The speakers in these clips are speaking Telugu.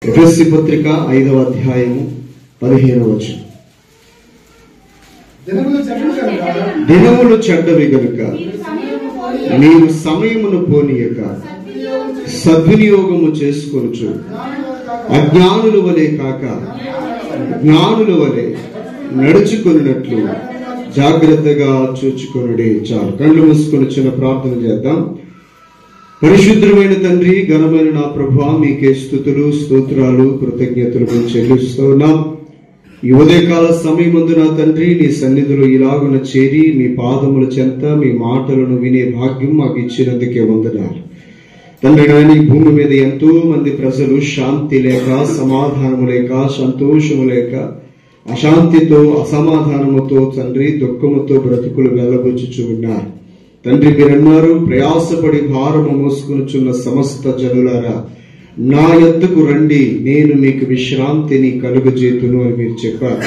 ఎఫెసీ పత్రిక 5వ అధ్యాయము 15వ వచనం. దినములు చెడ్డవి గనుక మీరు సమయమును పోనీయక సద్వినియోగము చేసుకొనుచు అజ్ఞానుల వలె కాక జ్ఞానుల వలె నడుచుకొనున్నట్లు జాగ్రత్తగా చూచుకొనుడి. చాలు, కళ్ళు మూసుకొని చిన్న ప్రార్థన చేద్దాం. పరిశుద్ధమైన తండ్రి, ఘనమైన నా ప్రభువా, మీకే స్తుతులు స్తోత్రాలు కృతజ్ఞతలు మేము చెల్లిస్తూ ఉన్నాం. ఈ ఉదయకాల సమయమందు నా తండ్రి, నీ సన్నిధిలో ఇలాగున చేరి మీ పాదముల చెంత మీ మాటలను వినే భాగ్యం మాకు ఇచ్చినందుకే వందనాలు తండ్రి. నాయన, ఈ భూమి మీద ఎంతో మంది ప్రజలు శాంతి లేక, సమాధానము లేక, సంతోషము లేక, అశాంతితో, అసమాధానముతో తండ్రి, దుఃఖముతో బ్రతుకులు వెల్లబుచ్చుచు ఉన్నారు తండ్రి. మీరన్నారు, ప్రయాసపడి భారము మోసుకొనుచున్న సమస్త జనులారా నా యొద్దకు రండి, నేను మీకు విశ్రాంతిని కలుగజేతును అని మీరు చెప్పారు.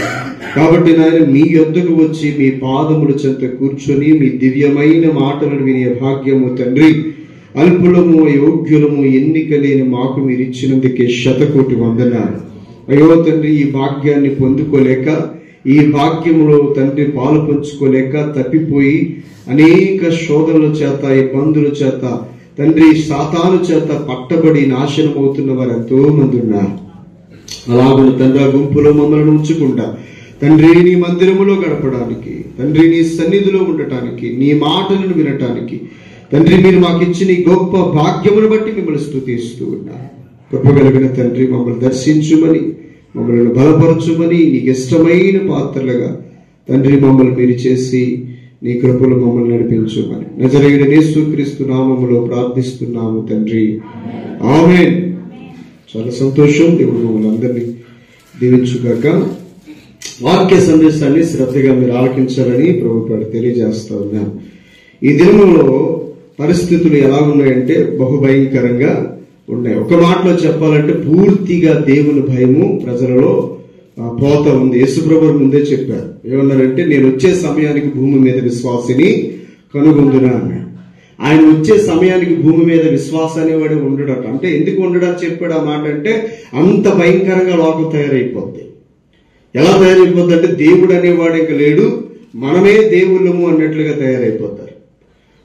కాబట్టి నాయన, మీ యొద్దకు వచ్చి మీ పాదముల చెంత కూర్చొని మీ దివ్యమైన మాటలను వినే భాగ్యము తండ్రి, అల్పులము అయోగ్యులము ఎన్నిక లేని మాకు మీరు ఇచ్చినందుకే శతకోటి వందనాలు. అయ్యో తండ్రి, ఈ భాగ్యాన్ని పొందుకోలేక, ఈ భాగ్యములో తండ్రి పాలు పంచుకోలేక తప్పిపోయి అనేక శోధనల చేత, ఇబ్బందుల చేత తండ్రి, సాతాను చేత పట్టబడి నాశనం అవుతున్న వారు ఎంతో మంది ఉన్నారు. అలాగున తండ్రి, గుంపులో మమ్మల్ని ఉంచకుండా తండ్రి, నీ మందిరములో గడపడానికి, తండ్రి నీ సన్నిధిలో ఉండటానికి, నీ మాటలను వినటానికి తండ్రి, మీరు మాకు ఇచ్చిన ఈ గొప్ప భాగ్యమును బట్టి మిమ్మల్ని స్తుతిస్తూ ఉన్నారు. కృపగలిగిన తండ్రి, మమ్మల్ని దర్శించుమని, మమ్మల్ని బలపరచుమని, నీకు ఇష్టమైన పాత్రలుగా తండ్రి మమ్మల్ని మీరు చేసి నీ కృపలు మమ్మల్ని నడిపించుమని నజరేయుడైన యేసుక్రీస్తు నామములో ప్రార్థిస్తున్నాము తండ్రి, ఆమేన్. చాలా సంతోషం. దేవుడు మమ్మల్ని అందరినీ దీవించుగాక. వాక్య సందేశాన్ని శ్రద్ధగా మీరు ఆలకించాలని ప్రభుత్వాలు తెలియజేస్తా ఉన్నాను. ఈ దినములో పరిస్థితులు ఎలా ఉన్నాయంటే బహుభయంకరంగా ఉన్నాయి. ఒక మాటలో చెప్పాలంటే పూర్తిగా దేవుని భయము ప్రజలలో పోతా ఉంది. యేసుప్రభువు ముందే చెప్పారు, ఏమన్నారంటే, నేను వచ్చే సమయానికి భూమి మీద విశ్వాసిని కనుగొందునా అన్నాడు. ఆయన వచ్చే సమయానికి భూమి మీద విశ్వాసం అనేవాడు ఉండడట. అంటే ఎందుకు ఉండడని చెప్పాడు ఆ మాట అంటే, అంత భయంకరంగా లోకం తయారైపోద్ది. ఎలా తయారైపోద్ది అంటే, దేవుడు అనేవాడు ఇంక లేడు, మనమే దేవుళ్ళము అన్నట్లుగా తయారైపోతారు.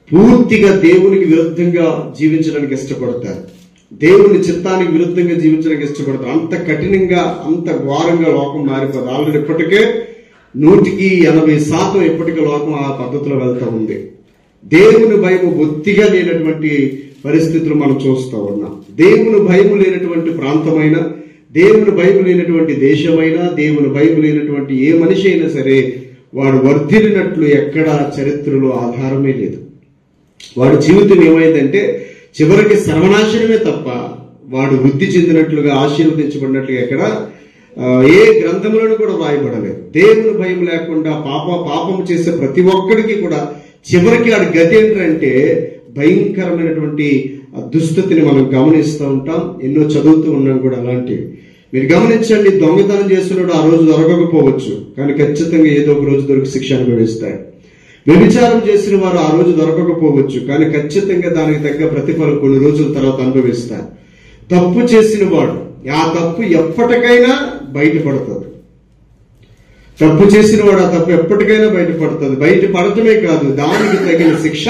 పూర్తిగా దేవునికి విరుద్ధంగా జీవించడానికి ఇష్టపడతారు, దేవుని చిత్తానికి విరుద్ధంగా జీవించడానికి ఇష్టపడతారు. అంత కఠినంగా, అంత ఘోరంగా లోకం మారిపోతుంది. ఆల్రెడీ ఇప్పటికే 100% ఇప్పటికే లోకం ఆ పద్ధతిలో వెళ్తా ఉంది. దేవుని భయము బొత్తిగా లేనటువంటి పరిస్థితులు మనం చూస్తూ ఉన్నాం. దేవుని భయము లేనటువంటి ప్రాంతమైనా, దేవుని భయము లేనటువంటి దేశమైనా, దేవుని భయము లేనటువంటి ఏ మనిషి అయినా సరే వాడు వర్ధిల్లినట్లు ఎక్కడా చరిత్రలో ఆధారమే లేదు. వాడి జీవితం ఏమైందంటే చివరికి సర్వనాశనమే తప్ప వాడు వృద్ధి చెందినట్లుగా, ఆశీర్వదించబడినట్లుగా ఎక్కడ ఏ గ్రంథములను కూడా రాయబడలేదు. దేవుని భయం లేకుండా పాపము చేసే ప్రతి ఒక్కడికి కూడా చివరికి వాడి గతి ఏంటంటే భయంకరమైనటువంటి దుస్థితిని మనం గమనిస్తూ ఉంటాం. ఎన్నో చదువుతూ ఉన్నాం కూడా అలాంటివి. మీరు గమనించండి, దొంగతనం చేస్తున్నాడు ఆ రోజు దొరకకపోవచ్చు, కానీ ఖచ్చితంగా ఏదో ఒక రోజు దొరికి శిక్ష అనుభవిస్తాడు. వ్యభిచారం చేసిన వారు ఆ రోజు దొరకకపోవచ్చు, కానీ ఖచ్చితంగా దానికి తగ్గ ప్రతిఫలం కొన్ని రోజుల తర్వాత అనుభవిస్తారు. తప్పు చేసిన వాడు ఆ తప్పు ఎప్పటికైనా బయటపడుతుంది. తప్పు చేసిన వాడు ఆ తప్పు ఎప్పటికైనా బయటపడుతుంది. బయటపడటమే కాదు, దానికి తగిన శిక్ష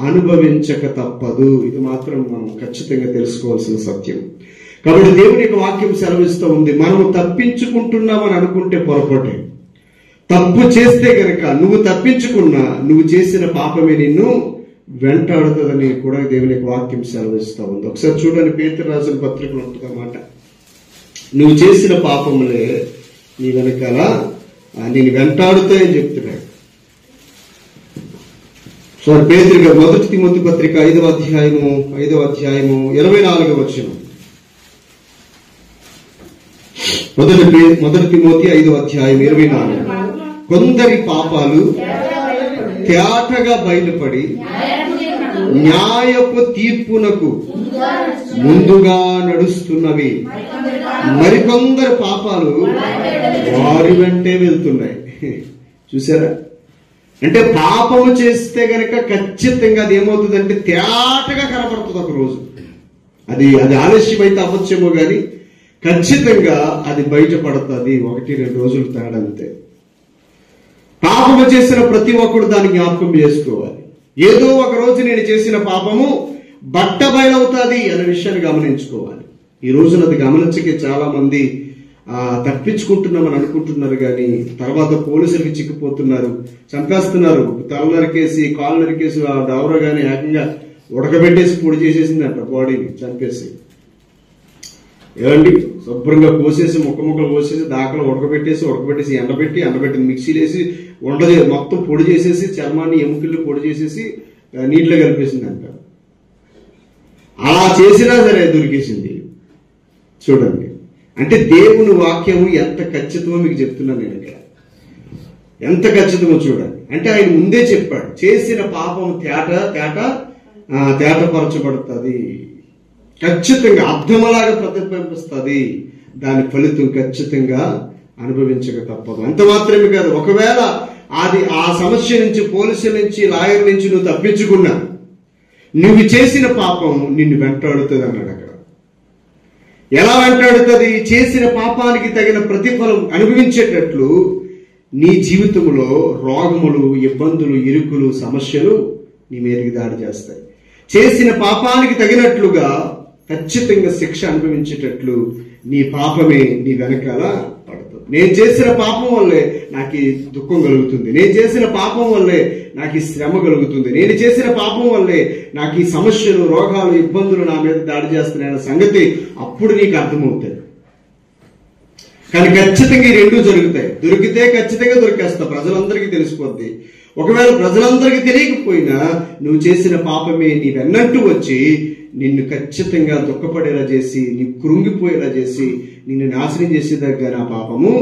అనుభవించక తప్పదు. ఇది మాత్రం మనం ఖచ్చితంగా తెలుసుకోవాల్సిన సత్యం. కాబట్టి దేవుని యొక్క వాక్యం సెలవిస్తూ ఉంది, మనము తప్పించుకుంటున్నామని అనుకుంటే పొరపాటే. తప్పు చేస్తే గనక నువ్వు తప్పించుకున్నా నువ్వు చేసిన పాపమే నిన్ను వెంటాడుతుందని కూడా దేవుని యొక్క వాక్యం సెలవిస్తూ ఉంది. ఒకసారి చూడండి, పేతురు రాసిన పత్రికలో ఉంటుంది అన్నమాట. నువ్వు చేసిన పాపములే నీ వెనకాల నేను వెంటాడుతాయని చెప్తున్నాడు. సో పేతురు మొదటి తిమోతి పత్రిక 5వ అధ్యాయము 24వ వచనం. మొదటి తిమోతి 5వ అధ్యాయం 24. కొందరి పాపాలు తేటగా బయలుపడి న్యాయపు తీర్పునకు ముందుగా నడుస్తున్నవి, మరికొందరి పాపాలు వారి వెంటే వెళ్తున్నాయి. చూసారా? అంటే పాపము చేస్తే గనక ఖచ్చితంగా అది ఏమవుతుందంటే తేటగా కనబడుతుంది ఒక రోజు. అది ఆలస్యం అయితే అవ్వచ్చేమో కానీ ఖచ్చితంగా అది బయటపడుతుంది. 1-2 రోజులు తేడా అంతే. పాపము చేసిన ప్రతి ఒక్కడు దాన్ని జ్ఞాపకం చేసుకోవాలి. ఏదో ఒక రోజు నేను చేసిన పాపము బట్ట బయలవుతుంది అనే విషయాన్ని గమనించుకోవాలి. ఈ రోజున అది గమనించకే చాలా మంది తప్పించుకుంటున్నామని అనుకుంటున్నారు, కానీ తర్వాత పోలీసులకి చిక్కిపోతున్నారు, చంపేస్తున్నారు. తల నరికేసి కాళ్ళు నరికేసి ఆ దవర కానీ ఏకంగా ఉడకబెట్టేసి పొడి చేసేసిందంట బాడీని చంపేసి. ఏమండి, శుభ్రంగా కోసేసి ముక్కలు కోసేసి దాకలు ఉడకబెట్టేసి ఎండబెట్టి మిక్సీలు వేసి మొత్తం పొడి చేసేసి చర్మాన్ని ఎముకలు పొడి చేసేసి నీటిలో కలిపేసిందంట. అలా చేసినా సరే దొరికేసింది. చూడండి, అంటే దేవుని వాక్యము ఎంత ఖచ్చితమో మీకు చెప్తున్నాను నేను ఇక్కడ. ఎంత ఖచ్చితమో చూడండి. అంటే ఆయన ముందే చెప్పాడు, చేసిన పాపము తేటపరచబడుతుంది, ఖచ్చితంగా అర్థమలాగా ప్రతిబింబిస్తుంది, దాని ఫలితం ఖచ్చితంగా అనుభవించక తప్పదు. అంత మాత్రమే కాదు, ఒకవేళ అది ఆ సమస్య నుంచి, పోలీసుల నుంచి, లాయర్ నుంచి నువ్వు తప్పించుకున్నా, నువ్వు చేసిన పాపం నిన్ను వెంటాడుతుంది అన్నాడు అక్కడ. ఎలా వెంటాడుతుంది? చేసిన పాపానికి తగిన ప్రతిఫలం అనుభవించేటట్లు నీ జీవితంలో రోగములు, ఇబ్బందులు, ఇరుకులు, సమస్యలు నీ మీదకి దాడి చేస్తాయి. చేసిన పాపానికి తగినట్లుగా ఖచ్చితంగా శిక్ష అనుభవించేటట్లు నీ పాపమే నీ వెనకాల పడుతుంది. నేను చేసిన పాపం వల్లే నాకు ఈ దుఃఖం కలుగుతుంది, నేను చేసిన పాపం వల్లే నాకు ఈ శ్రమ కలుగుతుంది, నేను చేసిన పాపం వల్లే నాకు ఈ సమస్యలు, రోగాలు, ఇబ్బందులు నా మీద దాడి చేస్తున్నాయన్న సంగతి అప్పుడు నీకు అర్థమవుతుంది. కానీ ఖచ్చితంగా ఈ రెండు జరుగుతాయి. దొరికితే ఖచ్చితంగా దొరికేస్తావు, ప్రజలందరికీ తెలిసిపోద్ది. ఒకవేళ ప్రజలందరికీ తెలియకపోయినా నువ్వు చేసిన పాపమే నీ వెన్నట్టు వచ్చి నిన్ను ఖచ్చితంగా దుఃఖపడేలా చేసి, నీ కృంగిపోయేలా చేసి, నిన్ను నాశనం చేసేదాకా నా పాపము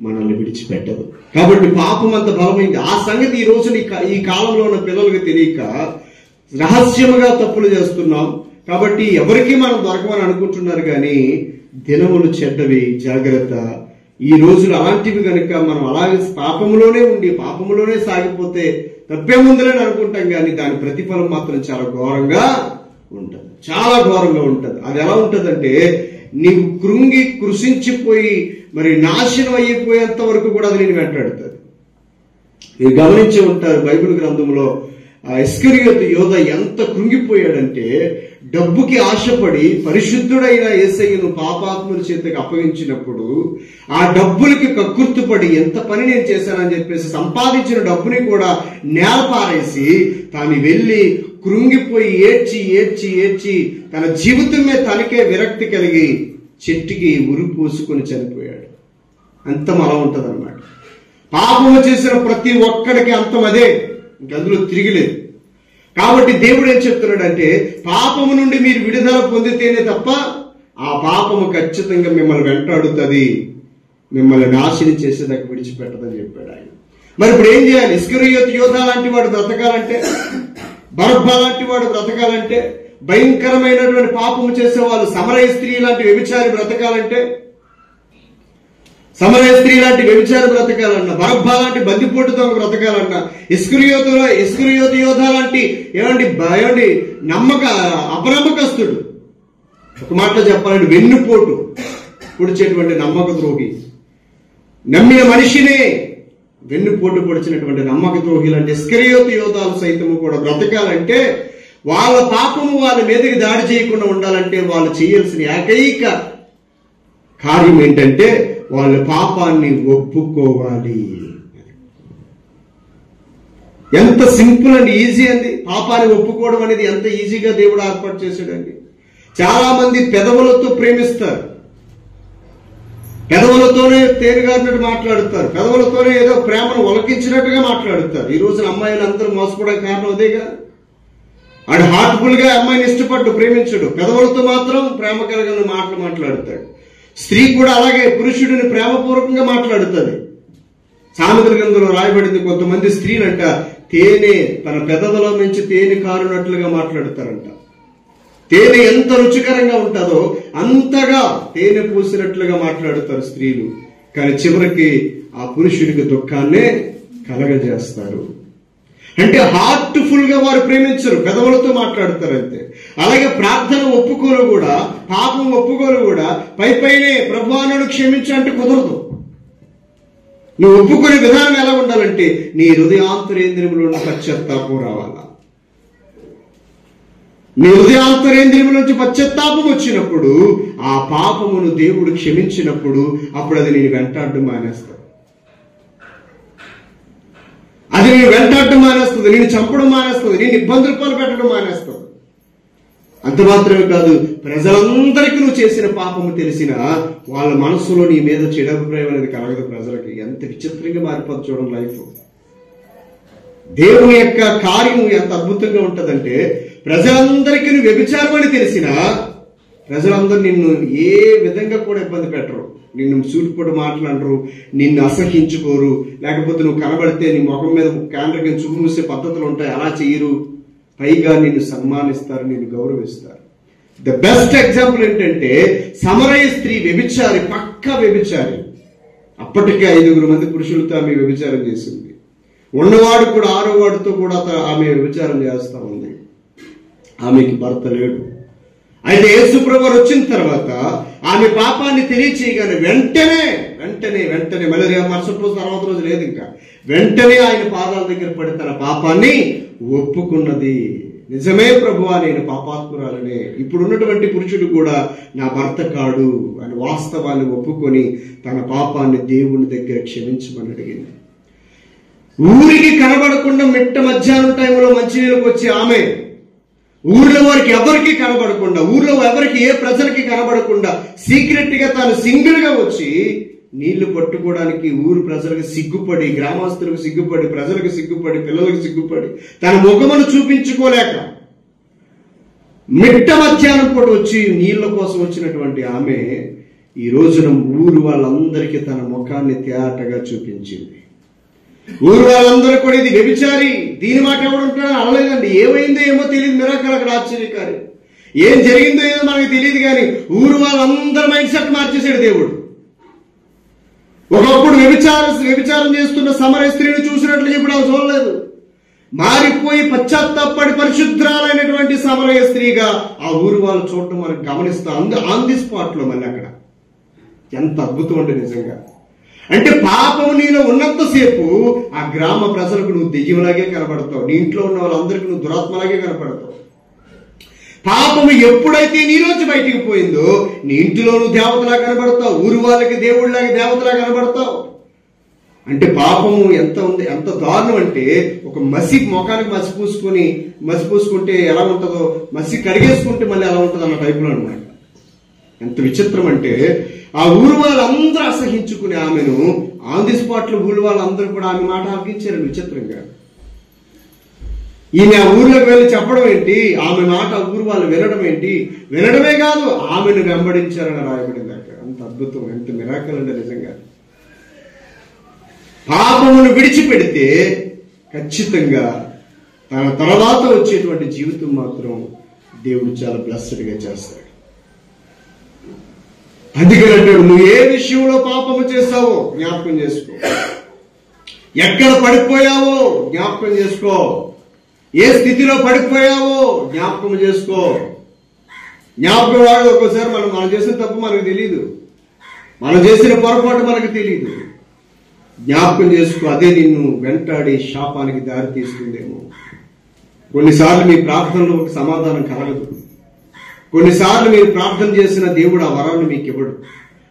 మనల్ని విడిచిపెట్టదు. కాబట్టి పాపం అంత బలమైంది. ఆ సంగతి ఈ రోజు ఈ కాలంలో ఉన్న పిల్లలకు తెలియక రహస్యముగా తప్పులు చేస్తున్నాం. కాబట్టి ఎవరికి మనం దొరకమని అనుకుంటున్నారు, కానీ దినములు చెడ్డవి, జాగ్రత్త. ఈ రోజులు అలాంటివి కనుక మనం అలాగే పాపములోనే ఉండి పాపములోనే సాగిపోతే తప్పేముందని అనుకుంటాం, కానీ దాని ప్రతిఫలం మాత్రం చాలా ఘోరంగా ఉంటుంది, చాలా ఘోరంగా ఉంటుంది. అది ఎలా ఉంటుందంటే, నీవు కృంగి కృషించిపోయి మరి నాశనం అయిపోయేంత వరకు కూడా అది నేను వెంటాడుతుంది. మీరు గమనించి ఉంటారు, బైబిల్ గ్రంథంలో ఇస్కరియోతు యోధ ఎంత కృంగిపోయాడంటే, డబ్బుకి ఆశపడి పరిశుద్ధుడైన యేసయ్యను పాపాత్ముల చేతికి అప్పగించినప్పుడు ఆ డబ్బులకి కక్కుర్తుపడి ఎంత పని నేను చేశానని చెప్పేసి సంపాదించిన డబ్బుని కూడా నేలపారేసి తాను వెళ్ళి కృంగిపోయి ఏడ్చి తన జీవితమే తనకే విరక్తి కలిగి చెట్టుకి ఉరి పోసుకొని చనిపోయాడు. అంతం అలా ఉంటుంది అన్నమాట. పాపము చేసిన ప్రతి ఒక్కడికి అంతం అదే, ఇంకందులో తిరిగిలేదు. కాబట్టి దేవుడు ఏం చెప్తున్నాడంటే, పాపము నుండి మీరు విడుదల పొందితేనే తప్ప ఆ పాపము ఖచ్చితంగా మిమ్మల్ని వెంటాడుతుంది, మిమ్మల్ని నాశనం చేసేదాకా విడిచిపెట్టదని చెప్పాడు ఆయన. మరి ఇప్పుడు ఏం చేయాలి? ఇస్కరియోతు యోధ లాంటి వాడు బ్రతకాలంటే, బరబ్బా లాంటి వాడు బ్రతకాలంటే, భయంకరమైనటువంటి పాపము చేసేవాళ్ళు, సమరయ స్త్రీ లాంటి వ్యభిచారి బ్రతకాలంటే, సమరయ స్త్రీ లాంటి వ్యభిచారి బ్రతకాలన్నా, బరబ్బా లాంటి బందిపోటుతో బ్రతకాలన్నా, ఇస్కరియోతు యోధ లాంటి ఏమండి అపనమ్మకస్తుడు, ఒక మాటలో చెప్పాలంటే వెన్నుపోటు పొడిచేటువంటి నమ్మక ద్రోహి, నమ్మిన మనిషినే వెన్నుపోటు పొడిచినటువంటి నమ్మక ద్రోహి లాంటి ఇస్కరియోతు యోధాలు సైతము కూడా బ్రతకాలంటే, వాళ్ళ పాపము వాళ్ళ మీదకి దాడి చేయకుండా ఉండాలంటే వాళ్ళు చేయాల్సిన ఏకైక కార్యం ఏంటంటే, వాళ్ళ పాపాన్ని ఒప్పుకోవాలి. ఎంత సింపుల్ అండి, ఈజీ అండి. పాపాన్ని ఒప్పుకోవడం అనేది ఎంత ఈజీగా దేవుడు ఏర్పాటు చేశాడండి. చాలా మంది పెదవులతో ప్రేమిస్తారు, పెదవులతోనే తేరుగారినట్టు మాట్లాడుతారు, పెదవులతోనే ఏదో ప్రేమను ఒలకించినట్టుగా మాట్లాడుతారు. ఈ రోజున అమ్మాయిలు అందరూ మోసపోవడానికి కారణం అదేగా. ఆడు హార్ట్ఫుల్ గా అమ్మాయిని ఇష్టపడ్డు ప్రేమించడు, పెదవులతో మాత్రం ప్రేమ కలిగిన మాటలు మాట్లాడుతాడు. స్త్రీ కూడా అలాగే పురుషుడిని ప్రేమపూర్వకంగా మాట్లాడుతుంది. సామెతల గ్రంథంలో రాయబడింది, కొంతమంది స్త్రీలంట తేనె తన పెదవుల నుంచి తేనె కారునట్లుగా మాట్లాడతారంట. తేనె ఎంత రుచికరంగా ఉంటుందో అంతగా తేనె పూసినట్లుగా మాట్లాడుతారు స్త్రీలు. కానీ చివరికి ఆ పురుషుడికి దుఃఖాన్నే కలగజేస్తారు. అంటే హార్ట్ఫుల్ గా వారు ప్రేమించరు, పెదవులతో మాట్లాడతారు అంతే. అలాగే ప్రార్థన ఒప్పుకోలు కూడా, పాపం ఒప్పుకోలు కూడా పైనే ప్రభువా నన్ను క్షమించు అంటే కుదరదు. నువ్వు ఒప్పుకునే విధానం ఎలా ఉండాలంటే నీ హృదయాంతరేంద్రియములో పశ్చాత్తాపం రావాలా. నీ హృదయాంతరేంద్రియముల నుంచి పశ్చాత్తాపం వచ్చినప్పుడు, ఆ పాపమును దేవుడు క్షమించినప్పుడు అప్పుడు అది నేను వెంటాడడం మానేస్తాను. అది నేను వెంటాడడం మానేస్తుంది, నేను చంపడం మానేస్తుంది, నేను ఇబ్బందులు పాలు పెట్టడం మానేస్తుంది. అంత మాత్రమే కాదు, ప్రజలందరికీ నువ్వు చేసిన పాపము తెలిసిన వాళ్ళ మనస్సులో నీ మీద చెడు అభిప్రాయం అనేది కలగదు. ప్రజలకి ఎంత విచిత్రంగా మారిపోతుంది చూడండి లైఫ్. దేవుని యొక్క కార్యం ఎంత అద్భుతంగా ఉంటుందంటే, ప్రజలందరికీ నువ్వు వ్యభిచారం అని తెలిసిన ప్రజలందరూ నిన్ను ఏ విధంగా కూడా ఇబ్బంది పెట్టరు. నిన్ను సూటిపోటు మాట్లాడరు, నిన్ను అసహించుకోరు. లేకపోతే నువ్వు కనబడితే నీ ముఖం మీద క్యాండర్కి చూపు మూసే పద్ధతులు ఉంటాయి, అలా చెయ్యరు. పైగా నిన్ను సన్మానిస్తారు, నిన్ను గౌరవిస్తారు. ద బెస్ట్ ఎగ్జాంపుల్ ఏంటంటే, సమరయ స్త్రీ వ్యభిచారి, పక్కా వ్యభిచారి. అప్పటికే 5 మంది పురుషులతో ఆమె వ్యభిచారం చేసింది. ఉన్నవాడు కూడా 6వ వాడితో కూడా ఆమె వ్యభిచారం చేస్తా ఉంది. ఆమెకి భర్త లేడు. అయితే యేసు ప్రభువు వచ్చిన తర్వాత ఆమె పాపాన్ని తెలియచేయగానే వెంటనే మళ్ళీ మరుసటి రోజు తర్వాత రోజు లేదు, ఇంకా వెంటనే ఆయన పాదాల దగ్గర పడి తన పాపాన్ని ఒప్పుకున్నది. నిజమే ప్రభువా, నేను పాపాత్మురాలనే. ఇప్పుడున్నటువంటి పురుషుడు కూడా నా భర్త కాడు అని వాస్తవాన్ని ఒప్పుకొని తన పాపాన్ని దేవుని దగ్గర క్షమించమని అడిగింది. ఊరికి కనబడకుండా మిట్ట మధ్యాహ్నం టైంలో మంచినీళ్ళకి వచ్చి ఆమె ఊర్లో వారికి ఎవరికి కనబడకుండా, ఊర్లో ఎవరికి ఏ ప్రజలకి కనబడకుండా సీక్రెట్ గా తాను సింగిల్ గా వచ్చి నీళ్లు పట్టుకోవడానికి ఊరు ప్రజలకు సిగ్గుపడి, గ్రామస్తులకు సిగ్గుపడి, ప్రజలకు సిగ్గుపడి, పిల్లలకు సిగ్గుపడి, తన ముఖమును చూపించుకోలేక మిట్ట మధ్యాహ్నం పూట వచ్చి నీళ్ల కోసం వచ్చినటువంటి ఆమె ఈ రోజున ఊరు వాళ్ళందరికీ తన ముఖాన్ని తేటగా చూపించింది. ఊరు వాళ్ళందరూ కూడా ఇది వ్యభిచారి, దీని మాట ఎవడుంటాడో అనలేదండి. ఏమైందో ఏమో తెలియదు, మిరాకల్ అక్కడ ఆశ్చర్యకారి. ఏం జరిగిందో ఏదో మనకు తెలియదు, కానీ ఊరు వాళ్ళందరి మైండ్ సెట్ మార్చేశాడు దేవుడు. ఒకప్పుడు వ్యభిచారం చేస్తున్న సమరయ స్త్రీని చూసినట్లుగా ఇప్పుడు అవి చూడలేదు. మారిపోయి పశ్చాత్తాపడి పరిశుద్ధాలైనటువంటి సమరయ స్త్రీగా ఆ ఊరు వాళ్ళు చూడటం మనకు గమనిస్తాం. ఆన్ ది స్పాట్ లో మళ్ళీ అక్కడ ఎంత అద్భుతం అంటే నిజంగా. అంటే పాపం నీలో ఉన్నంతసేపు ఆ గ్రామ ప్రజలకు నువ్వు దెయ్యంలాగే కనపడతావు, నీ ఇంట్లో ఉన్న వాళ్ళందరికీ నువ్వు దురాత్మలాగే కనపడతావు. పాపము ఎప్పుడైతే నీలోంచి బయటికి పోయిందో నీ ఇంటిలో నువ్వు దేవతలా కనబడతావు, ఊరు వాళ్ళకి దేవుళ్ళలాగా దేవతలా కనబడతావు. అంటే పాపము ఎంత దారుణం అంటే, ఒక మసి ముఖానికి మసి పూసుకుంటే ఎలా ఉంటుందో, మసి కడిగేసుకుంటే మళ్ళీ ఎలా ఉంటుంది అన్న టైపులో అనమాట. ఎంత విచిత్రం అంటే, ఆ ఊరు వాళ్ళందరూ అసహించుకునే ఆమెను ఆన్ ది స్పాట్ లో ఊరు వాళ్ళందరూ కూడా ఆమె మాట ఆలకించారు. విచిత్రంగా ఈమె ఆ ఊర్లోకి వెళ్ళి చెప్పడం ఏంటి, ఆమె మాట ఊరు వాళ్ళు వినడం ఏంటి, వినడమే కాదు ఆమెను వెంబడించారని రాయబడింది అక్కడ. అంత అద్భుతం, ఎంత మిరాకల్ అంటే నిజంగా. పాపమును విడిచిపెడితే ఖచ్చితంగా తన తర్వాత వచ్చేటువంటి జీవితం మాత్రం దేవుడు చాలా బ్లెస్డ్ గా చేస్తాడు. అందుకని అంటాడు, నువ్వు ఏ విషయంలో పాపము చేస్తావో జ్ఞాపకం చేసుకో, ఎక్కడ పడిపోయావో జ్ఞాపకం చేసుకో, ఏ స్థితిలో పడిపోయావో జ్ఞాపకం చేసుకో. జ్ఞాపకం రాదు. ఒక్కోసారి మనం చేసిన తప్పు మనకు తెలియదు, మనం చేసిన పొరపాటు మనకు తెలియదు. జ్ఞాపకం చేసుకో, అదే నిన్ను వెంటాడి శాపానికి దారి తీస్తుందేమో. కొన్నిసార్లు మీ ప్రార్థనలో ఒక సమాధానం కలగదు. కొన్నిసార్లు మీరు ప్రార్థన చేసిన దేవుడు ఆ వరాన్ని మీకు ఇవ్వడు.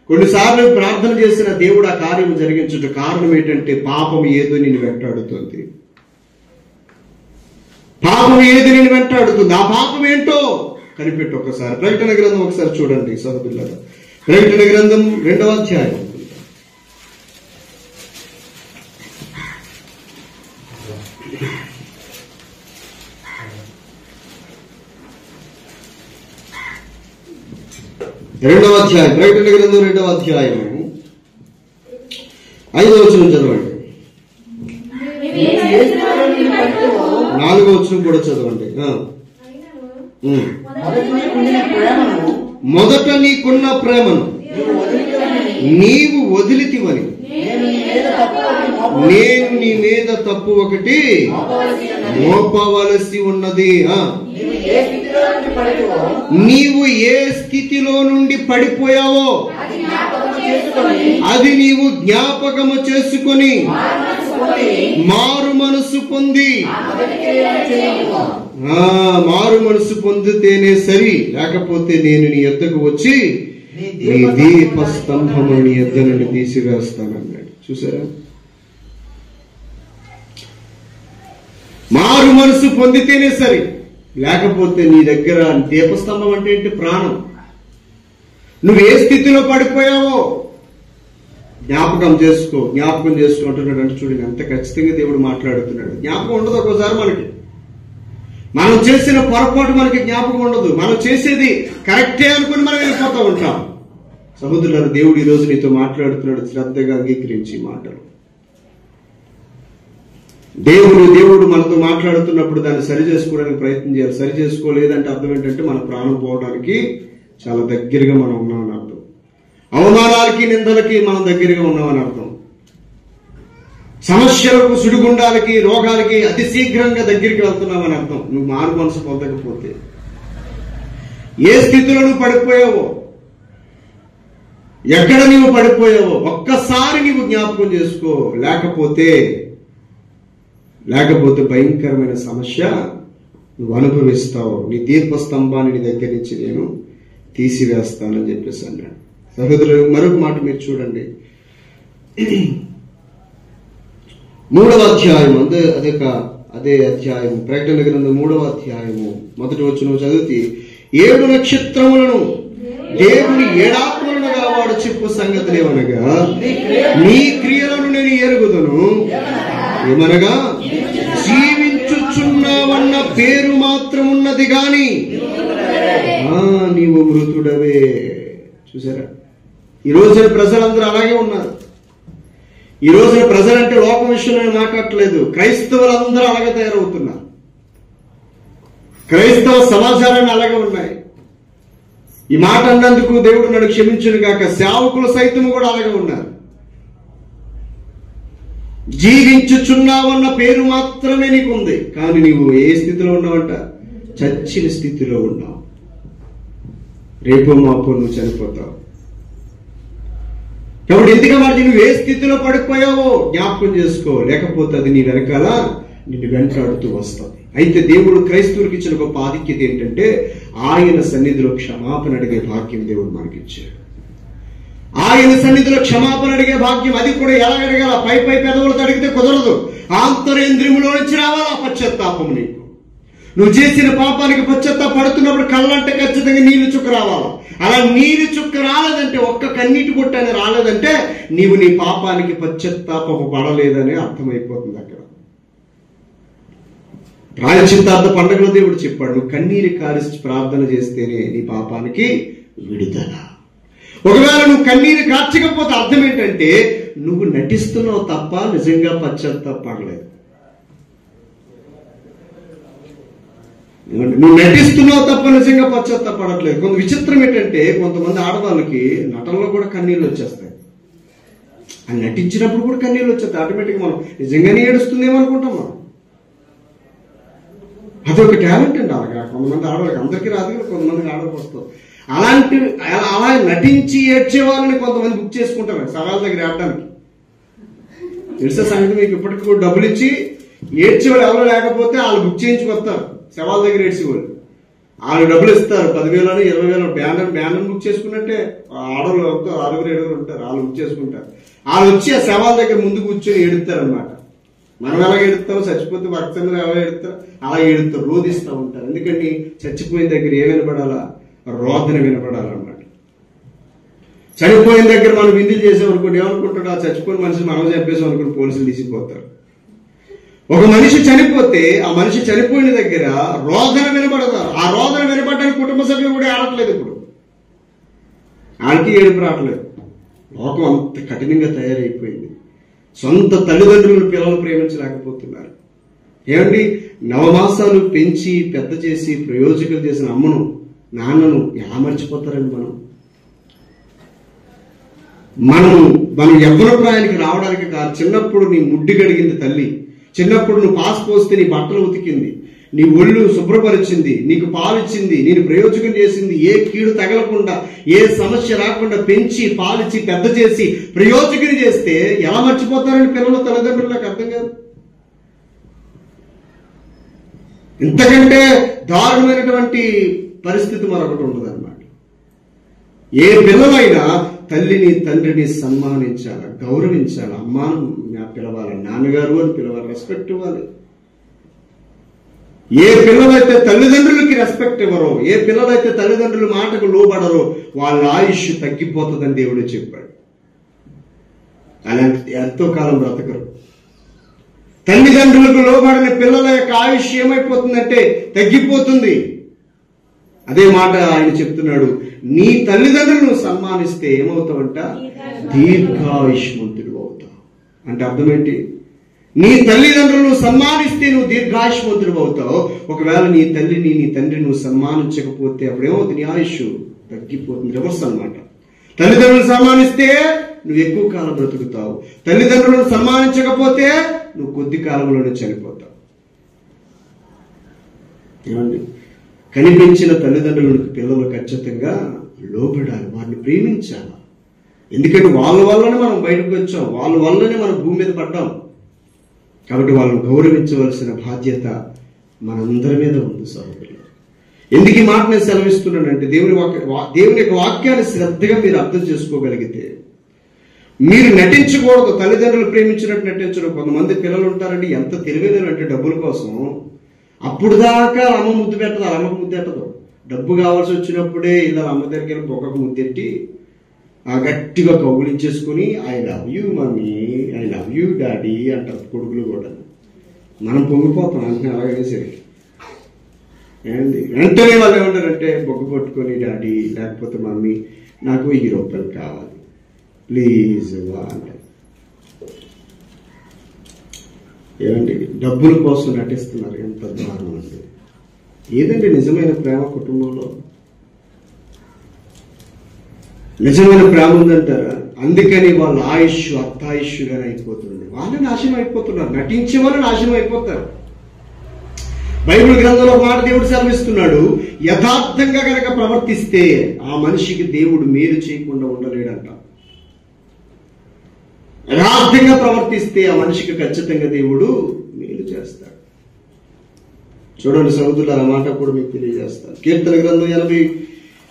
కొన్నిసార్లు ప్రార్థన చేసిన దేవుడు ఆ కార్యం జరిగించుట కారణం ఏంటంటే, పాపం ఏదో నిన్ను వెంటాడుతుంది. పాపం ఏది నిన్ను వెంటాడుతుంది, ఆ పాపం ఏంటో కనిపెట్టు. ఒకసారి ప్రకటన గ్రంథం ఒకసారి చూడండి సహోదరులారా. ప్రకటన గ్రంథం 2వ అధ్యాయం 2వ అధ్యాయం, ప్రకటన గ్రంథం 2వ అధ్యాయం 5వ వచనం చదవండి. 4వ వచనం కూడా చదవండి. మొదట నీకున్న ప్రేమను నీవు వదిలితివని నేను నీ మీద తప్పు ఒకటి మోపవలసి ఉన్నది. నీవు ఏ స్థితిలో నుండి పడిపోయావో అది నీవు జ్ఞాపకము చేసుకొని మారు మనసు పొంది, మారు మనసు పొందితేనే సరి, లేకపోతే నేను నీ యొద్దకు వచ్చి నీ దీపస్తంభము నీ యొద్ద నుండి తీసివేస్తానన్నాడు. చూసారా? మారు మనసు పొందితేనే సరి, లేకపోతే నీ దగ్గర దీపస్తంభం అంటే ఏంటి? ప్రాణం. నువ్వు ఏ స్థితిలో పడిపోయావో జ్ఞాపకం చేసుకో అంటున్నాడు. అంటే చూడండి ఎంత ఖచ్చితంగా దేవుడు మాట్లాడుతున్నాడు. జ్ఞాపకం ఉండదు ఒక్కోసారి మనకి. మనం చేసిన పొరపాటు మనకి జ్ఞాపకం ఉండదు. మనం చేసేది కరెక్టే అనుకుని మనం వెళ్ళిపోతూ ఉంటాం. సహోదరులారా, దేవుడు ఈరోజు నీతో మాట్లాడుతున్నాడు. శ్రద్ధగా అంగీకరించి మాటలు. దేవుడు మనతో మాట్లాడుతున్నప్పుడు దాన్ని సరి చేసుకోవడానికి ప్రయత్నం చేయాలి. సరి చేసుకోలేదంటే అర్థం ఏంటంటే మన ప్రాణం పోవడానికి చాలా దగ్గరగా మనం ఉన్నామని అర్థం. అవమానాలకి, నిందలకి మనం దగ్గరగా ఉన్నామని అర్థం. సమస్యలకు, సుడిగుండాలకి, రోగాలకి అతి శీఘ్రంగా దగ్గరికి వెళ్తున్నామని అర్థం. నువ్వు మారు మనసు పొందకపోతే ఏ స్థితిలో నువ్వు పడిపోయావో, ఎక్కడ నీవు పడిపోయావో ఒక్కసారి నీవు జ్ఞాపకం చేసుకో. లేకపోతే భయంకరమైన సమస్య నువ్వు అనుభవిస్తావు. నీ దీపస్తంభాన్ని నీ దగ్గర నుంచి నేను తీసివేస్తానని చెప్పేసి అన్నాడు. సహోదరులు, మరొక మాట మీరు చూడండి. 3వ అధ్యాయం అదే అధ్యాయం ప్రకటన గ్రంథం 3వ అధ్యాయము 1వ వచనం చదివితే 7 నక్షత్రములను దేవుని 7 ఆత్మలను గలవాడు చెప్పు సంగతులు ఏమనగా, నీ క్రియలను నేను ఎరుగుదును. ఏమనగా, జీవించుచున్నావన్న పేరు మాత్రం ఉన్నది గాని నీవు మృతుడవే. చూసారా? ఈ రోజున ప్రజలందరూ అలాగే ఉన్నారు. ఈ రోజున ప్రజలంటే లోకం విషయంలో మాట్లాడట్లేదు. క్రైస్తవులందరూ అలాగే తయారవుతున్నారు. క్రైస్తవ సమాచారాన్ని అలాగే ఉన్నాయి. ఈ మాట అన్నందుకు దేవుడు నన్ను క్షమించును గాక. సేవకులు సైతం కూడా అలాగే ఉన్నారు. జీవించుచున్నావన్న పేరు మాత్రమే నీకుంది, కానీ నీవు ఏ స్థితిలో ఉన్నావంట? చచ్చిన స్థితిలో ఉన్నావు. రేపు మాపు నువ్వు చనిపోతావు. కాబట్టి ఎందుకంటే నువ్వు ఏ స్థితిలో పడిపోయావో జ్ఞాపకం చేసుకో, లేకపోతే అది నీ వెనకాల నిన్ను వెంటాడుతూ వస్తుంది. అయితే దేవుడు క్రైస్తవులకు ఇచ్చిన గొప్ప ఆధిక్యత ఏంటంటే ఆయన సన్నిధిలో క్షమాపణ అడిగే భాగ్యం దేవుడు మనకిచ్చాడు. ఆయన సన్నిధిలో క్షమాపణ అడిగే భాగ్యం. అది కూడా ఎలా అడగాల? పై పెదవులతో అడిగితే కుదరదు. ఆంతరేంద్రియములో నుంచి రావాలా పశ్చాత్తాపం. నీకు నువ్వు చేసిన పాపానికి పశ్చాత్తాపడుతున్నప్పుడు కళ్ళంటే ఖచ్చితంగా నీళ్ళు చుక్క రావాలి. అలా నీళ్ళు చుక్క రాలేదంటే, ఒక్క కన్నీటి బొట్టని రాలేదంటే నీవు నీ పాపానికి పశ్చాత్తాపము పడలేదని అర్థమైపోతుంది. అక్కడ ప్రాయశ్చిత్తార్థ పండుగలో దేవుడు చెప్పాడు, నువ్వు కన్నీరు కారిచి ప్రార్థన చేస్తేనే నీ పాపానికి విడుదల. ఒకవేళ నువ్వు కన్నీరు కార్చకపోతే అర్థం ఏంటంటే నువ్వు నటిస్తున్నావు తప్ప నిజంగా పశ్చాత్తాపడలేదు. నువ్వు నటిస్తున్నావు తప్ప నిజంగా పశ్చాత్తాపడట్లేదు. కొంత విచిత్రం ఏంటంటే కొంతమంది ఆడవాళ్ళకి నటనలో కూడా కన్నీళ్ళు వచ్చేస్తాయి. అని నటించినప్పుడు కూడా కన్నీళ్ళు వచ్చేస్తాయి. ఆటోమేటిక్గా మనం నిజంగానే ఏడుస్తుందేమో అనుకుంటాం. మనం అదొక టాలెంట్ అండి. అలాగా కొంతమంది ఆడవాళ్ళకి, అందరికీ రాదు కదా, కొంతమందికి ఆడవాళ్ళకి వస్తుంది. అలా నటించి ఏడ్చే వాళ్ళని కొంతమంది బుక్ చేసుకుంటారు సవాళ్ళ దగ్గర ఆడటానికి. తెలిసే సంగతి మీకు. ఇప్పటికి కూడా డబ్బులు ఇచ్చి ఏడ్చేవాళ్ళు ఎవరో లేకపోతే వాళ్ళు బుక్ చేయించుకొస్తారు. శవాల దగ్గర ఏడ్చేవాళ్ళు వాళ్ళు డబ్బులు ఇస్తారు. 10,000 20,000 బ్యానర్ బుక్ చేసుకున్నట్టే. ఆడవాళ్ళు 6-7 ఉంటారు, వాళ్ళు బుక్ చేసుకుంటారు. వాళ్ళు వచ్చి ఆ శవాల దగ్గర ముందు కూర్చొని ఏడుస్తారు అనమాట. మనం ఎలా ఏడుస్తామో, చచ్చిపోతే భక్తులు ఎలా ఏడుతారు అలా ఏడుతారు, రోధిస్తూ ఉంటారు. ఎందుకంటే చచ్చిపోయిన దగ్గర ఏ వినపడాలా? రోదన వినపడాలన్నమాట. చనిపోయిన దగ్గర మనం విందులు చేసామనుకోండి, ఏమనుకుంటాడు? ఆ చచ్చిపోయిన మనిషిని మనం చంపేసాం అనుకుని పోలీసులు తీసిపోతారు. ఒక మనిషి చనిపోతే ఆ మనిషి చనిపోయిన దగ్గర రోదన వినపడతారు. ఆ రోదన వినపడడానికి కుటుంబ సభ్యులు కూడా ఆడట్లేదు. ఇప్పుడు వాళ్ళకి ఏడుపు రావట్లేదు. లోకం అంత కఠినంగా తయారైపోయింది. సొంత తల్లిదండ్రులు పిల్లలు ప్రేమించలేకపోతున్నారు. ఏమండి, 9 మాసాలు పెంచి పెద్ద చేసి ప్రయోజకులు చేసిన అమ్మను, నాన్నను ఎలా మర్చిపోతారండి? మనం యవ్వన ప్రాయానికి రావడానికి కాదు. చిన్నప్పుడు నీ ముడ్డి గడిగింది తల్లి, చిన్నప్పుడు నువ్వు పాస్ పోస్తే నీ బట్టలు ఉతికింది, నీ ఒళ్ళు శుభ్రపరిచింది, నీకు పాలిచ్చింది, నేను ప్రయోజకం చేసింది, ఏ కీడు తగలకుండా, ఏ సమస్య రాకుండా పెంచి పాలిచ్చి పెద్ద చేసి ప్రయోజకం చేస్తే ఎలా మర్చిపోతారని పిల్లలు తల్లిదండ్రులు నాకు అర్థం కాదు. ఇంతకంటే దారుణమైనటువంటి పరిస్థితి మరొకటి ఉండదు అన్నమాట. ఏ పిల్లలైనా తల్లిని తండ్రిని సన్మానించాలి, గౌరవించాలి, అమ్మాను పిలవాలి, నాన్నగారు అని పిలవాలి, రెస్పెక్ట్ ఇవ్వాలి. ఏ పిల్లలైతే తల్లిదండ్రులకి రెస్పెక్ట్ ఇవ్వరో, ఏ పిల్లలైతే తల్లిదండ్రుల మాటకు లోబడరో వాళ్ళ ఆయుష్ తగ్గిపోతుందని దేవుడు చెప్పాడు. అలాంటి ఎంతో కాలం బ్రతకరు. తల్లిదండ్రులకు లోబడిన పిల్లల యొక్క ఆయుష్ ఏమైపోతుందంటే తగ్గిపోతుంది. అదే మాట ఆయన చెప్తున్నాడు, నీ తల్లిదండ్రులను సన్మానిస్తే ఏమవుతావంట? దీర్ఘాయుష్మంతుడు అవుతావు. అంటే అర్థం ఏంటి? నీ తల్లిదండ్రులను సన్మానిస్తే నువ్వు దీర్ఘాయుష్మంతుడు అవుతావు. ఒకవేళ నీ తల్లిని నీ తండ్రిని నువ్వు సన్మానించకపోతే అప్పుడేమవుతుంది? నీ ఆయుష్ తగ్గిపోతుంది. రివర్స్ అన్నమాట. తల్లిదండ్రులను సన్మానిస్తే నువ్వు ఎక్కువ కాలం బ్రతుకుతావు, తల్లిదండ్రులను సన్మానించకపోతే నువ్వు కొద్ది కాలంలోనే చనిపోతావు. ఏమండి? కనిపించిన తల్లిదండ్రులకు పిల్లలు ఖచ్చితంగా లోబడాలి, వారిని ప్రేమించాలి. ఎందుకంటే వాళ్ళ వల్లనే మనం బయటకు వచ్చాం, వాళ్ళ వల్లనే మనం భూమి మీద పడ్డాం. కాబట్టి వాళ్ళని గౌరవించవలసిన బాధ్యత మనందరి మీద ఉంది సహోదరులు. ఎందుకు ఈ మాట నేను సెలవిస్తున్నానంటే దేవుని యొక్క వాక్యాన్ని శ్రద్ధగా మీరు అర్థం చేసుకోగలిగితే మీరు నటించకూడదు. తల్లిదండ్రులు ప్రేమించినట్టు నటించడం. కొంతమంది పిల్లలు ఉంటారండి, ఎంత తెలివైన అంటే డబ్బుల కోసం అప్పుడు దాకా అమ్మ ముద్దు పెట్టదు, అమ్మకు ముద్దు పెట్టదు. డబ్బు కావాల్సి వచ్చినప్పుడే ఇలా అమ్మ దగ్గరికి వెళ్ళి బొక్కకు ముద్దెట్టి గట్టిగా కౌగులించేసుకుని I love you mummy, I love you daddy అంటారు కొడుకులు కూడా. మనం పొంగిపోతాం అంటే అలాగే సరే. ఏమండి? వెంటనే వాళ్ళు ఏమంటారంటే బొక్క పట్టుకొని డాడీ లేకపోతే మమ్మీ నాకు 1000 రూపాయలు కావాలి ప్లీజ్ అంటారు. ఏమండి? డబ్బుల కోసం నటిస్తున్నారు. ఎంత దారుణం అండి. ఏదండి నిజమైన ప్రేమ కుటుంబంలో? నిజమైన ప్రేమ ఉందంటారా? అందుకని వాళ్ళ ఆయుష్ అత్తాయుష్గానే అయిపోతుంది. వాళ్ళు నాశనం అయిపోతున్నారు, నటించే వాళ్ళు నాశనం అయిపోతారు. బైబిల్ గ్రంథంలో మాట దేవుడు సెలవిస్తున్నాడు, యథార్థంగా కనుక ప్రవర్తిస్తే ఆ మనిషికి దేవుడు మేలు చేయకుండా ఉండలేడంట. యథార్థంగా ప్రవర్తిస్తే ఆ మనిషికి ఖచ్చితంగా దేవుడు మేలు చేస్తాడు. చూడండి సహోదరులారా, ఆ మాట కూడా మీకు తెలియజేస్తాను. కీర్తన గ్రంథం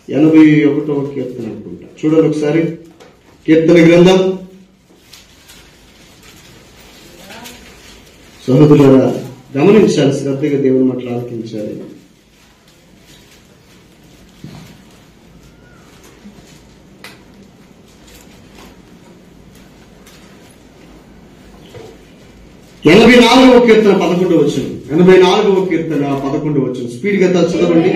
81వ కీర్తన అనుకుంటా. చూడండి ఒకసారి. కీర్తన గ్రంథం సహోదరులారా గమనించాలి, శ్రద్ధగా దేవుని మాటలు ఆలకించాలి. ఎనభై 84వ కీర్తన 11వ వచనం. 84వ కీర్తన 11వ వచనం. స్పీడ్ గా చదవండి.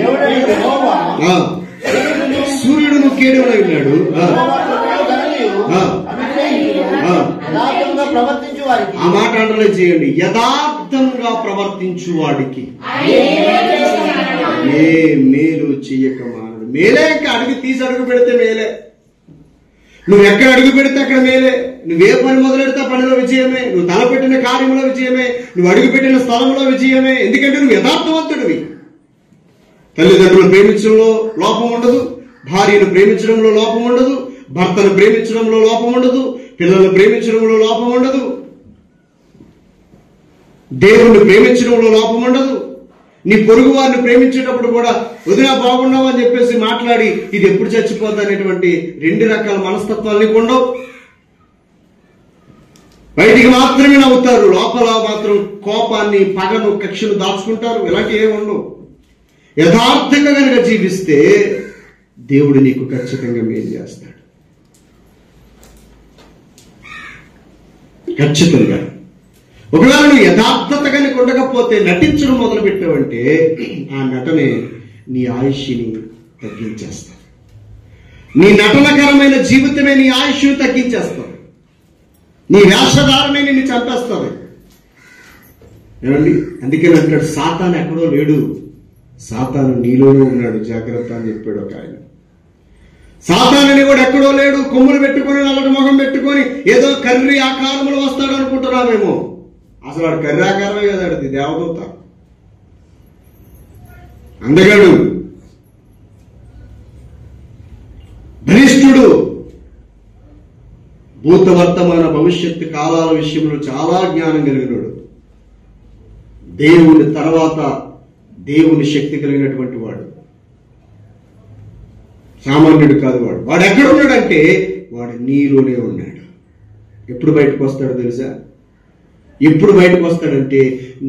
సూర్యుడు కేడువై ఉన్నాడు, ఆ మాట అండర్లైన్ చేయండి. యథార్థంగా ప్రవర్తించు వాడికి ఏ మేలు చెయ్యక మానడు. మేలే, ఇంకా అడుగు తీసి అడుగు పెడితే మేలే. నువ్వు ఎక్కడ అడుగు పెడితే అక్కడ మేలే. నువ్వే పని మొదలెడితే పనిలో విజయమే. నువ్వు తలపెట్టిన కార్యంలో విజయమే. నువ్వు అడుగుపెట్టిన స్థలంలో విజయమే. ఎందుకంటే నువ్వు యథార్థవంతుడివి. తల్లిదండ్రులు ప్రేమించడంలో లోపం ఉండదు, భార్యను ప్రేమించడంలో లోపం ఉండదు, భర్తను ప్రేమించడంలో లోపం ఉండదు, పిల్లలను ప్రేమించడంలో లోపం ఉండదు, దేవుణ్ణి ప్రేమించడంలో లోపం ఉండదు. నీ పొరుగు వారిని ప్రేమించేటప్పుడు కూడా వదినా బాగున్నావు అని చెప్పేసి మాట్లాడి ఇది ఎప్పుడు చచ్చిపోద్ది అనేటువంటి 2 రకాల మనస్తత్వాలు నీకు ఉండవు. బయటికి మాత్రమే నవ్వుతారు, లోపల మాత్రం కోపాన్ని, పగను, కక్షను దాచుకుంటారు. ఇలాంటివి ఏమి ఉండవు. యథార్థంగా కనుక జీవిస్తే దేవుడు నీకు ఖచ్చితంగా మేలు చేస్తాడు. ఖచ్చితంగా. ఒకవేళ నువ్వు యథార్థత కనుక ఉండకపోతే నటించడం మొదలు పెట్టావంటే ఆ నటనే నీ ఆయుష్ని తగ్గించేస్తావు. నీ నటనకరమైన జీవితమే నీ ఆయుష్ను తగ్గించేస్తావు. నీ వేషధారమే నిన్ను చంపేస్తావు. ఏమండి? అందుకని అంటాడు, సాతాను ఎక్కడో లేడు, సాతాను నీలోనే ఉన్నాడు, జాగ్రత్త అని చెప్పాడు ఒక ఆయన. సాతానుని కూడా ఎక్కడో లేడు, కొమ్ములు పెట్టుకొని నల్లటి మొహం పెట్టుకొని ఏదో కర్రీ ఆకారంలో వస్తాడు అనుకుంటున్నామేమో. అసలు వాడు కర్రీ ఆకారమే కదా, అది దేవదూత. అందగాడు, బలిష్ఠుడు, భూత వర్తమాన భవిష్యత్తు కాలాల విషయంలో చాలా జ్ఞానం కలిగినాడు, దేవుని తర్వాత దేవుని శక్తి కలిగినటువంటి వాడు, సామాన్యుడు కాదు వాడు. వాడు ఎక్కడ ఉన్నాడంటే వాడు నీలోనే ఉన్నాడు. ఎప్పుడు బయటకు వస్తాడో తెలుసా? ఎప్పుడు బయటకు వస్తాడంటే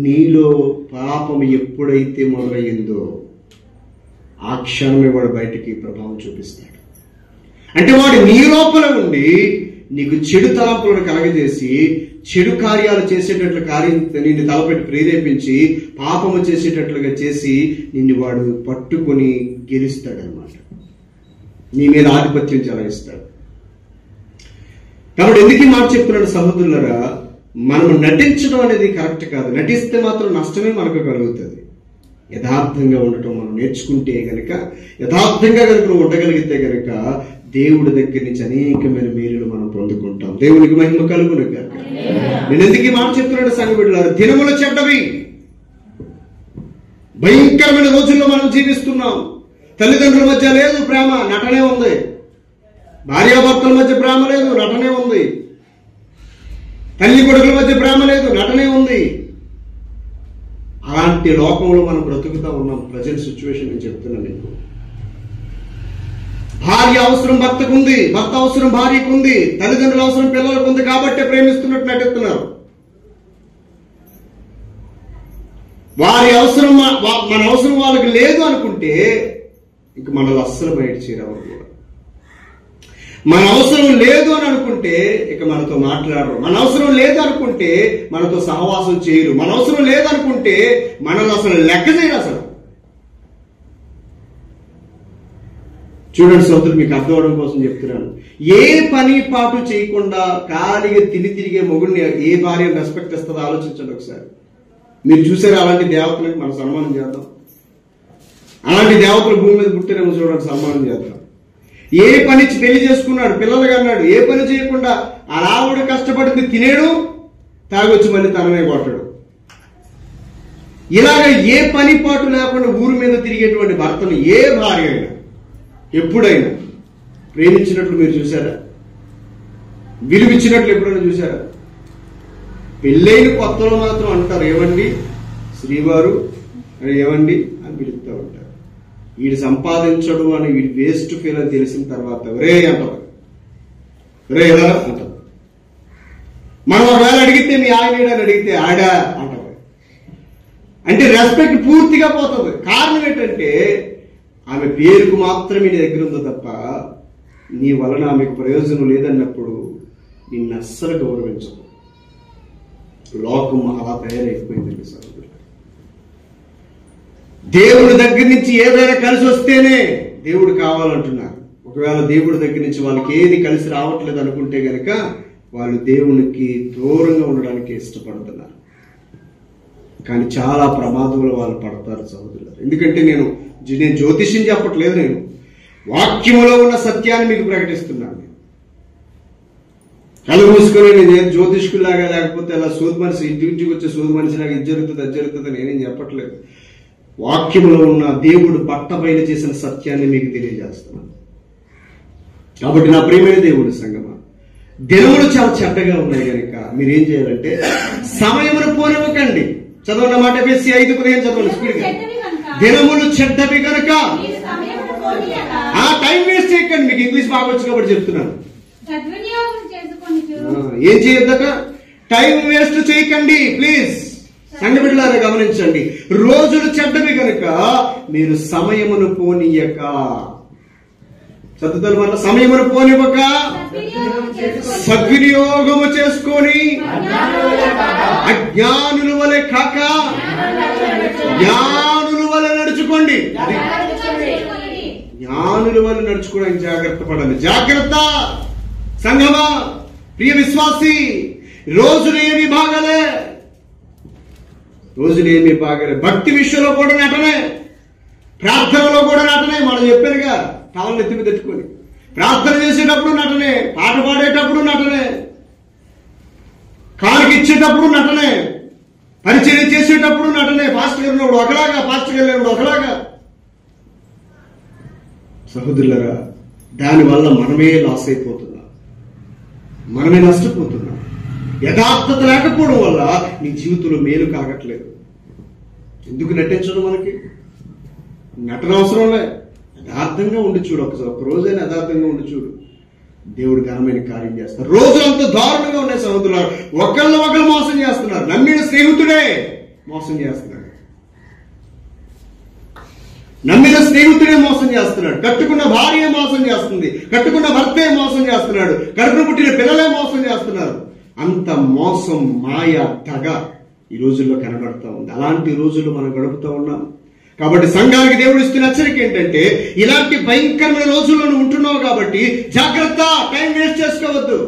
నీలో పాపం ఎప్పుడైతే మొదలయ్యిందో ఆ క్షణమే వాడు బయటికి ప్రభావం చూపిస్తాడు. అంటే వాడు నీ లోపల ఉండి నీకు చెడు తలంపులను కలగజేసి చెడు కార్యాలు చేసేటట్లు నిన్ను తలపెట్టి ప్రేరేపించి పాపము చేసేటట్లుగా చేసి నిన్ను వాడు పట్టుకొని గెలుస్తాడనమాట. నీ మీద ఆధిపత్యం చెలాయిస్తాడు. కాబట్టి ఎందుకు ఈ మాట చెప్తున్నాడు సహోదరులారా? మనం నటించడం అనేది కరెక్ట్ కాదు. నటిస్తే మాత్రం నష్టమే మనకు కలుగుతుంది. యథార్థంగా ఉండటం మనం నేర్చుకుంటే గనక, యథార్థంగా కనుక నువ్వు ఉండగలిగితే గనక దేవుడి దగ్గర నుంచి అనేకమైన మేలులు మనం పొందుకుంటాం. దేవునికి మహిమ కలుగును గాక. నేను ఎందుకు ఈ మాట చెప్తున్నాడు సంఘ బిడ్డలారా? దినములు చెడ్డవి. భయంకరమైన రోజుల్లో మనం జీవిస్తున్నాం. తల్లిదండ్రుల మధ్య లేదు ప్రేమ, నటనే ఉంది. భార్యాభర్తల మధ్య ప్రేమ లేదు, నటనే ఉంది. తల్లి కొడుకుల మధ్య ప్రేమ లేదు, నటనే ఉంది. అలాంటి లోకంలో మనం బ్రతుకుతా ఉన్నాం. ప్రజెంట్ సిచ్యువేషన్ నేను చెప్తున్నాను నీకు. భార్య అవసరం భర్తకు ఉంది, భర్త అవసరం భార్యకు ఉంది, తల్లిదండ్రుల అవసరం పిల్లలకు ఉంది కాబట్టి ప్రేమిస్తున్నట్టు నటిస్తున్నారు. వారి అవసరం మన అవసరం వాళ్ళకి లేదు అనుకుంటే ఇంక మనల్ని అస్సలు బయట చేరవరు కూడా. మన అవసరం లేదు అని అనుకుంటే ఇక మనతో మాట్లాడరు. మన అవసరం లేదు అనుకుంటే మనతో సహవాసం చేయరు. మన అవసరం లేదనుకుంటే మనల్ని అసలు లెక్క చేయరు. అసలు చూడండి సోదరులు, మీకు అర్థం అవడం కోసం చెప్తున్నాను. ఏ పని పాటు చేయకుండా ఖాళీగా తిరిగే మొగుడిని ఏ భార్య రెస్పెక్ట్ ఇస్తుందో ఆలోచించండి ఒకసారి. మీరు చూసారు అలాంటి దేవతలకు మనం సన్మానం చేద్దాం. అలాంటి దేవతలు భూమి మీద పుట్టినేమో చూడండి, సన్మానం చేద్దాం. ఏ పని పెళ్లి చేసుకున్నాడు, పిల్లలుగా అన్నాడు, ఏ పని చేయకుండా అలావుడు కష్టపడింది తినేడు, తాగొచ్చి మళ్ళీ తనమే కొట్టడు. ఇలాగ ఏ పని పాటు లేకుండా ఊరి మీద తిరిగేటువంటి భర్తను ఏ భార్య అయినా ఎప్పుడైనా ప్రేమించినట్లు మీరు చూసారా? విలువిచ్చినట్లు ఎప్పుడైనా చూసారా? పెళ్ళైన కొత్తలో మాత్రం అంటారు, ఏమండి శ్రీవారు ఏమండి అని పిలుస్తూ ఉంటారు. వీడు సంపాదించడు అని వీడు వేస్ట్ ఫీల్ అని తెలిసిన తర్వాత ఒరే అంటారు, ఒరే ఎలా అంటారు. మనం ఒకవేళ అడిగితే మీ ఆయన అని అడిగితే ఆడా అంటారు. అంటే రెస్పెక్ట్ పూర్తిగా పోతుంది. కారణం ఏంటంటే ఆమె పేరుకు మాత్రమే నీ దగ్గర ఉందో తప్ప నీ వలన ఆమెకు ప్రయోజనం లేదన్నప్పుడు నిన్ను అస్సలు గౌరవించదు. లోకం అలా తయారైపోయిందండి సహోదరులు. దేవుడి దగ్గర నుంచి ఏదైనా కలిసి వస్తేనే దేవుడు కావాలంటున్నారు. ఒకవేళ దేవుడి దగ్గర నుంచి వాళ్ళకి ఏది కలిసి రావట్లేదు అనుకుంటే గనక వాళ్ళు దేవునికి దూరంగా ఉండడానికి ఇష్టపడుతున్నారు. కానీ చాలా ప్రమాదంలో వాళ్ళు పడతారు సహోదరులు. ఎందుకంటే నేను జ్యోతిష్యం చెప్పట్లేదు, నేను వాక్యములో ఉన్న సత్యాన్ని మీకు ప్రకటిస్తున్నాను. కళ్ళు మూసుకొని నేను జ్యోతిష్కులాగా లేకపోతే అలా సూది మనిషి ఇంటికి వచ్చే సూది మనిషిలాగా ఇది జరుగుతుంది అది జరుగుతుంది నేనేం చెప్పట్లేదు. వాక్యములో ఉన్న దేవుడు బట్టబయలు చేసిన సత్యాన్ని మీకు తెలియజేస్తున్నాను. కాబట్టి నా ప్రియమైన దేవుడు సంగమా, దినములు చాలా చెడ్డగా ఉన్నాయి కనుక మీరేం చేయాలంటే సమయమును పోనివ్వకండి. చదవన్న మాట ఎఫెసీ 5:15 చదవండి స్పీడ్గా. దినములు చెడ్డవి కనుక ఆ టైం వేస్ట్ చేయకండి. మీకు ఇంగ్లీష్ బాగా వచ్చు కాబట్టి చెప్తున్నాను. ఏం చేయొద్దట? టైం వేస్ట్ చేయకండి ప్లీజ్. సంఘ బిడ్డలారా గమనించండి, రోజులు చెడ్డవి కనుక మీరు సమయమును పోనీయక, చదువుతారు వల్ల సమయమును పోనివ్వక సద్వినియోగము చేసుకొని అజ్ఞానుల వలె కాక జ్ఞానుల వలె నడుచుకోండి. జ్ఞానుల వలె నడుచుకోవడానికి జాగ్రత్త పడాలి. జాగ్రత్త సంఘమా, ప్రియ విశ్వాసి. రోజులేమి బాగలే, రోజులేమి బాగలే. భక్తి విషయంలో కూడా నటనే, ప్రార్థనలో కూడా నటనే. మనం చెప్పారుగా, టవల్ ఎత్తిమి తెచ్చుకొని ప్రార్థన చేసేటప్పుడు నటనే, పాట పాడేటప్పుడు నటనే, కానుక ఇచ్చేటప్పుడు నటనే, పరిచయం చేసేటప్పుడు నటనే. పాస్టర్ గారు ఒకలాగా, పాస్టర్ గారు ఒకలాగా, సహోదరులారా, దానివల్ల మనమే లాస్ అయిపోతున్నాం, మనమే నష్టపోతున్నాం. యథార్థత లేకపోవడం వల్ల నీ జీవితంలో మేలు కాగట్లేదు. ఎందుకు నటించడం? మనకి నటన అవసరంలే. యథార్థంగా ఉండి చూడు, ఒక రోజైనా యథార్థంగా ఉండి చూడు, దేవుడు ఘనమైన కార్యం చేస్తారు. రోజులంతా దారుణంగా ఉన్నాయి సహోదరులారా. ఒకళ్ళు మోసం చేస్తున్నారు. నమ్మిన స్నేహితుడే మోసం చేస్తున్నాడు, నమ్మిన స్నేహితుడే మోసం చేస్తున్నాడు, కట్టుకున్న భార్య మోసం చేస్తుంది, కట్టుకున్న భర్తే మోసం చేస్తున్నాడు, కడుపున పుట్టిన పిల్లలే మోసం చేస్తున్నారు. అంత మోసం, మాయ, దగ ఈ రోజుల్లో కనబడతా ఉంది. అలాంటి రోజులు మనం గడుపుతూ ఉన్నాం. కాబట్టి సంఘానికి దేవుడు ఇస్తున్న హెచ్చరిక ఏంటంటే, ఇలాంటి భయంకరమైన రోజుల్లో నువ్వు ఉంటున్నావు కాబట్టి జాగ్రత్త, టైం వేస్ట్ చేసుకోవద్దు.